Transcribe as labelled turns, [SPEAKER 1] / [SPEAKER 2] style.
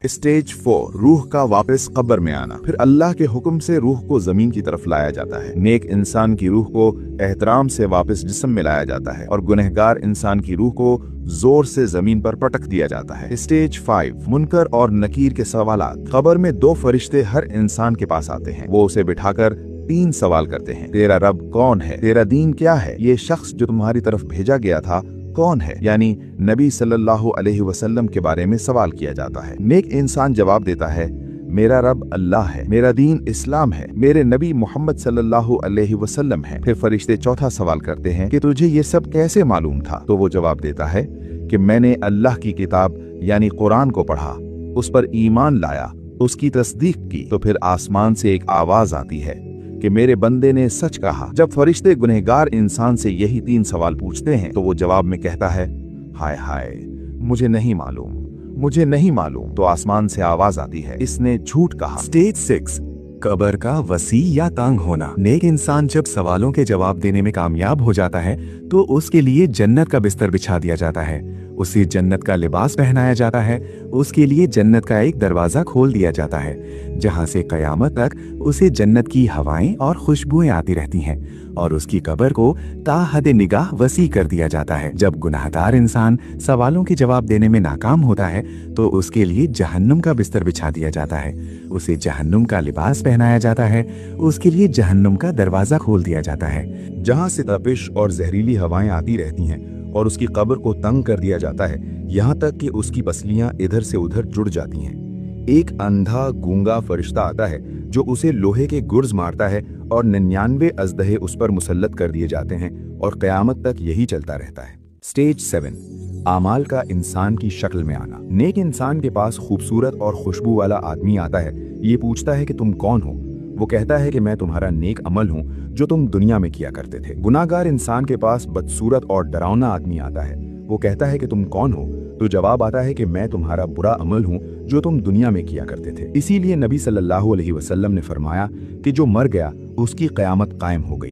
[SPEAKER 1] Stage 4 रूह का वापस कब्र में आना। फिर अल्लाह के हुक्म से रूह को जमीन की तरफ लाया जाता है। नेक इंसान की रूह को एहतराम से वापस जिस्म में लाया जाता है और गुनहगार इंसान की रूह को जोर से जमीन पर पटक दिया जाता है। स्टेज 5 मुनकर और नकीर के सवालात। कब्र में 2 फरिश्ते हर इंसान के पास आते हैं। वो उसे बिठाकर 3 सवाल करते हैं। तेरा रब कौन है? तेरा दीन क्या है? ये शख्स जो तुम्हारी तरफ भेजा गया था कौन है? यानी नबी सल्लल्लाहु अलैहि वसल्लम के बारे में सवाल किया जाता है। नेक इंसान जवाब देता है, मेरा रब अल्लाह है, मेरा दीन इस्लाम है, मेरे नबी मोहम्मद सल्लल्लाहु अलैहि वसल्लम है। फिर फरिश्ते चौथा सवाल करते हैं कि तुझे ये सब कैसे मालूम था? तो वो जवाब देता है कि मैंने अल्लाह की किताब यानी कुरान को पढ़ा, उस पर ईमान लाया, उसकी तस्दीक की। तो फिर आसमान से एक आवाज आती है कि मेरे बंदे ने सच कहा। जब फरिश्ते गुनहगार इंसान से यही 3 सवाल पूछते हैं तो वो जवाब में कहता है, हाय हाय, मुझे नहीं मालूम, मुझे नहीं मालूम। तो आसमान से आवाज आती है, इसने झूठ कहा।
[SPEAKER 2] स्टेज 6 कब्र का वसी या तंग होना। नेक इंसान जब सवालों के जवाब देने में कामयाब हो जाता है तो उसके लिए जन्नत का बिस्तर बिछा दिया जाता है, उसे जन्नत का लिबास पहनाया जाता है, उसके लिए जन्नत का एक दरवाजा खोल दिया जाता है जहां से कयामत तक उसे जन्नत की हवाएं और खुशबुएं आती रहती हैं और उसकी कब्र को ताहद निगाह वसी कर दिया जाता है। जब गुनाहगार इंसान सवालों के जवाब देने में नाकाम होता है तो उसके लिए जहन्नुम का बिस्तर बिछा दिया जाता है, उसे जहन्नुम का लिबास पहनाया जाता है, उसके लिए जहन्नुम का दरवाजा खोल दिया जाता है
[SPEAKER 1] जहां से तपिश और जहरीली हवाएं आती रहती हैं और उसकी कब्र को तंग कर दिया जाता है, यहाँ तक कि उसकी पसलियां इधर से उधर जुड़ जाती हैं। एक अंधा गूंगा फरिश्ता आता है जो उसे लोहे के गुर्ज मारता है और 99 अजदहे उस पर मुसल्लत कर दिए जाते हैं और कयामत तक यही चलता रहता है। स्टेज 7 आमाल का इंसान की शक्ल में आना। नेक इंसान के पास खूबसूरत और खुशबू वाला आदमी आता है। ये पूछता है कि तुम कौन हो? वो कहता है कि मैं तुम्हारा नेक अमल हूँ जो तुम दुनिया में किया करते थे। गुनाहगार इंसान के पास बदसूरत और डरावना आदमी आता है। वो कहता है कि तुम कौन हो? तो जवाब आता है कि मैं तुम्हारा बुरा अमल हूँ जो तुम दुनिया में किया करते थे। इसीलिए नबी सल्लल्लाहु अलैहि वसल्लम ने फरमाया कि जो मर गया उसकी कयामत कायम हो गई।